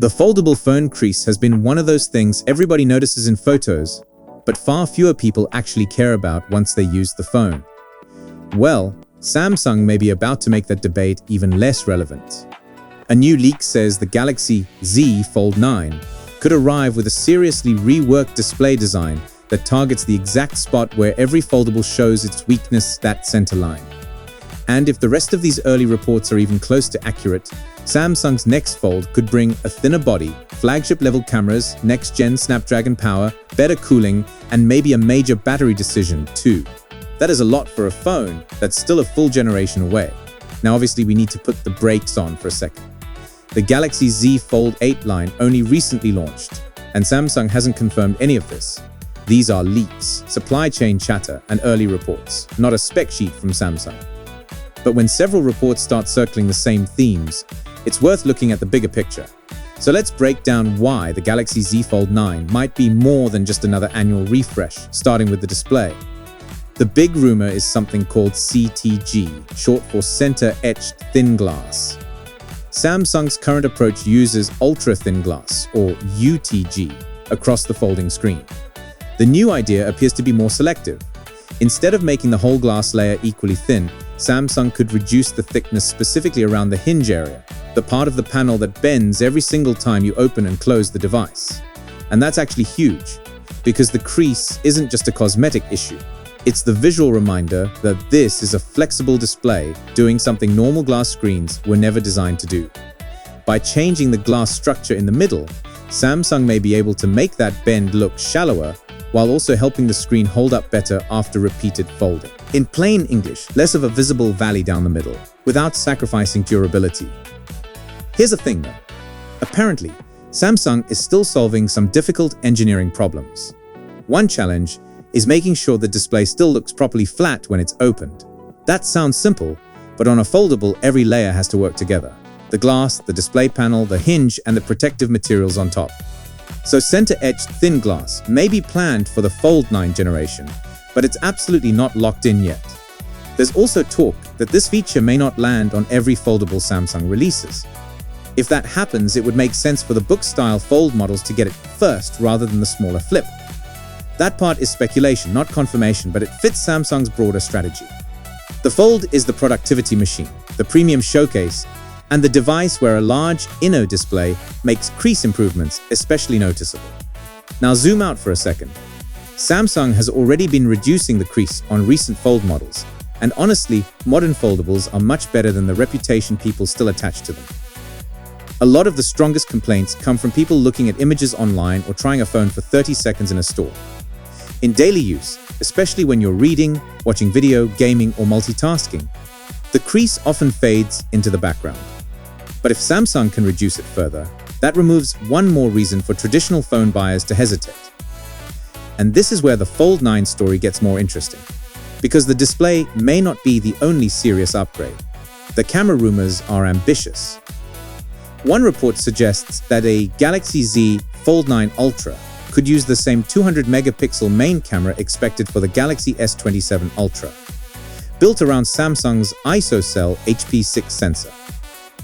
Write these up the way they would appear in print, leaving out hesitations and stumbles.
The foldable phone crease has been one of those things everybody notices in photos, but far fewer people actually care about once they use the phone. Well, Samsung may be about to make that debate even less relevant. A new leak says the Galaxy Z Fold 9 could arrive with a seriously reworked display design that targets the exact spot where every foldable shows its weakness, that center line. And if the rest of these early reports are even close to accurate, Samsung's next Fold could bring a thinner body, flagship-level cameras, next-gen Snapdragon power, better cooling, and maybe a major battery decision too. That is a lot for a phone that's still a full generation away. Now obviously we need to put the brakes on for a second. The Galaxy Z Fold 8 line only recently launched, and Samsung hasn't confirmed any of this. These are leaks, supply chain chatter, and early reports, not a spec sheet from Samsung. But when several reports start circling the same themes, it's worth looking at the bigger picture. So let's break down why the Galaxy Z Fold 9 might be more than just another annual refresh, starting with the display. The big rumor is something called CTG, short for Center Etched Thin Glass. Samsung's current approach uses ultra-thin glass, or UTG, across the folding screen. The new idea appears to be more selective. Instead of making the whole glass layer equally thin, Samsung could reduce the thickness specifically around the hinge area, the part of the panel that bends every single time you open and close the device. And that's actually huge, because the crease isn't just a cosmetic issue. It's the visual reminder that this is a flexible display doing something normal glass screens were never designed to do. By changing the glass structure in the middle, Samsung may be able to make that bend look shallower while also helping the screen hold up better after repeated folding. In plain English, less of a visible valley down the middle, without sacrificing durability. Here's the thing though. Apparently, Samsung is still solving some difficult engineering problems. One challenge is making sure the display still looks properly flat when it's opened. That sounds simple, but on a foldable, every layer has to work together. The glass, the display panel, the hinge, and the protective materials on top. So center-etched thin glass may be planned for the Fold 9 generation, but it's absolutely not locked in yet. There's also talk that this feature may not land on every foldable Samsung releases. If that happens, it would make sense for the book-style Fold models to get it first rather than the smaller flip. That part is speculation, not confirmation, but it fits Samsung's broader strategy. The Fold is the productivity machine, the premium showcase, and the device where a large inner display makes crease improvements especially noticeable. Now zoom out for a second. Samsung has already been reducing the crease on recent Fold models, and honestly, modern foldables are much better than the reputation people still attach to them. A lot of the strongest complaints come from people looking at images online or trying a phone for 30 seconds in a store. In daily use, especially when you're reading, watching video, gaming, or multitasking, the crease often fades into the background. But if Samsung can reduce it further, that removes one more reason for traditional phone buyers to hesitate. And this is where the Fold 9 story gets more interesting, because the display may not be the only serious upgrade. The camera rumors are ambitious. One report suggests that a Galaxy Z Fold 9 Ultra could use the same 200-megapixel main camera expected for the Galaxy S27 Ultra, built around Samsung's ISOCELL HP6 sensor.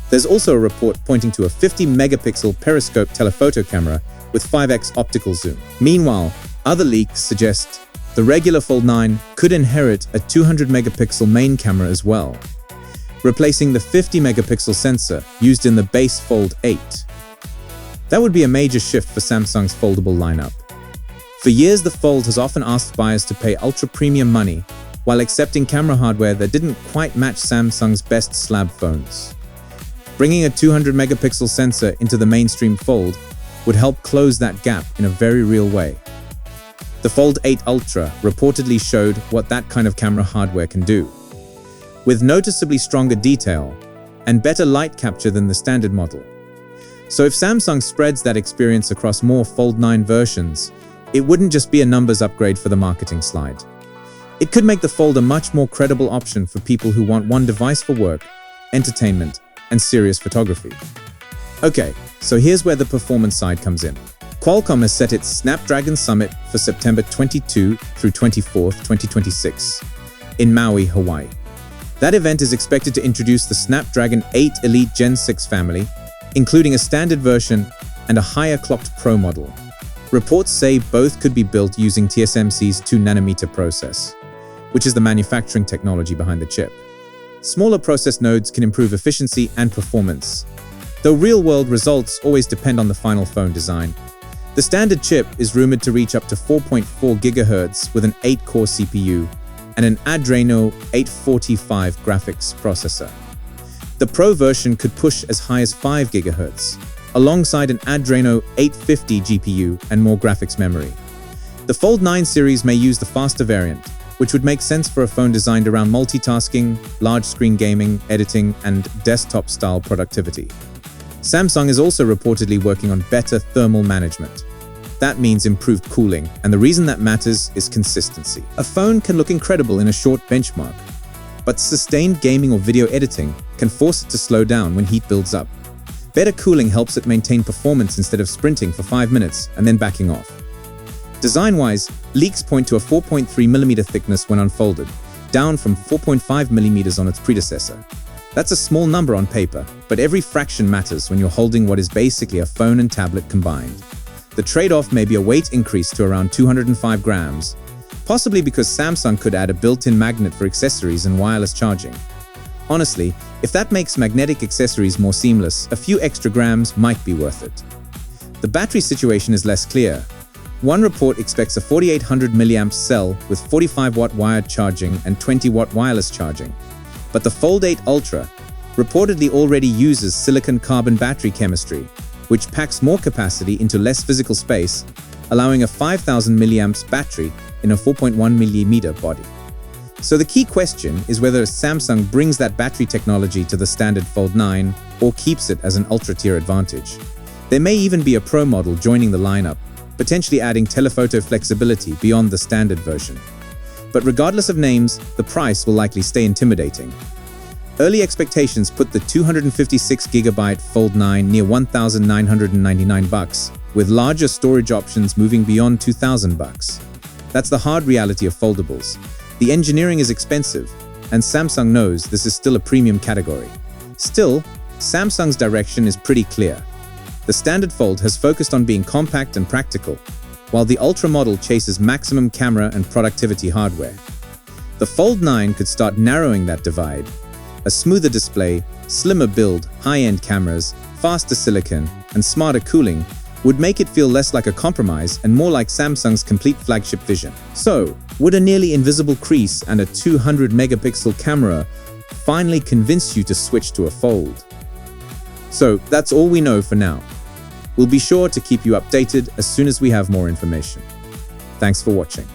There's also a report pointing to a 50-megapixel periscope telephoto camera with 5x optical zoom. Meanwhile, other leaks suggest the regular Fold 9 could inherit a 200-megapixel main camera as well, replacing the 50-megapixel sensor used in the base Fold 8. That would be a major shift for Samsung's foldable lineup. For years, the Fold has often asked buyers to pay ultra-premium money while accepting camera hardware that didn't quite match Samsung's best slab phones. Bringing a 200-megapixel sensor into the mainstream Fold would help close that gap in a very real way. The Fold 8 Ultra reportedly showed what that kind of camera hardware can do, with noticeably stronger detail and better light capture than the standard model. So if Samsung spreads that experience across more Fold 9 versions, it wouldn't just be a numbers upgrade for the marketing slide. It could make the Fold a much more credible option for people who want one device for work, entertainment, and serious photography. Okay, so here's where the performance side comes in. Qualcomm has set its Snapdragon Summit for September 22 through 24, 2026 in Maui, Hawaii. That event is expected to introduce the Snapdragon 8 Elite Gen 6 family, including a standard version and a higher clocked Pro model. Reports say both could be built using TSMC's 2nm process, which is the manufacturing technology behind the chip. Smaller process nodes can improve efficiency and performance, though real-world results always depend on the final phone design. The standard chip is rumored to reach up to 4.4 GHz with an 8-core CPU and an Adreno 845 graphics processor. The Pro version could push as high as 5 GHz, alongside an Adreno 850 GPU and more graphics memory. The Fold 9 series may use the faster variant, which would make sense for a phone designed around multitasking, large-screen gaming, editing, and desktop-style productivity. Samsung is also reportedly working on better thermal management. That means improved cooling, and the reason that matters is consistency. A phone can look incredible in a short benchmark, but sustained gaming or video editing can force it to slow down when heat builds up. Better cooling helps it maintain performance instead of sprinting for 5 minutes and then backing off. Design-wise, leaks point to a 4.3mm thickness when unfolded, down from 4.5mm on its predecessor. That's a small number on paper, but every fraction matters when you're holding what is basically a phone and tablet combined. The trade-off may be a weight increase to around 205 grams, possibly because Samsung could add a built-in magnet for accessories and wireless charging. Honestly, if that makes magnetic accessories more seamless, a few extra grams might be worth it. The battery situation is less clear. One report expects a 4800 mAh cell with 45-watt wired charging and 20-watt wireless charging. But the Fold 8 Ultra reportedly already uses silicon-carbon battery chemistry, which packs more capacity into less physical space, allowing a 5000 mAh battery in a 4.1mm body. So the key question is whether Samsung brings that battery technology to the standard Fold 9 or keeps it as an ultra-tier advantage. There may even be a Pro model joining the lineup, potentially adding telephoto flexibility beyond the standard version. But regardless of names, the price will likely stay intimidating. Early expectations put the 256GB Fold 9 near $1,999, with larger storage options moving beyond $2,000. That's the hard reality of foldables. The engineering is expensive, and Samsung knows this is still a premium category. Still, Samsung's direction is pretty clear. The standard Fold has focused on being compact and practical, while the Ultra model chases maximum camera and productivity hardware. The Fold 9 could start narrowing that divide. A smoother display, slimmer build, high-end cameras, faster silicon, and smarter cooling would make it feel less like a compromise and more like Samsung's complete flagship vision. So, would a nearly invisible crease and a 200-megapixel camera finally convince you to switch to a Fold? So, that's all we know for now. We'll be sure to keep you updated as soon as we have more information. Thanks for watching.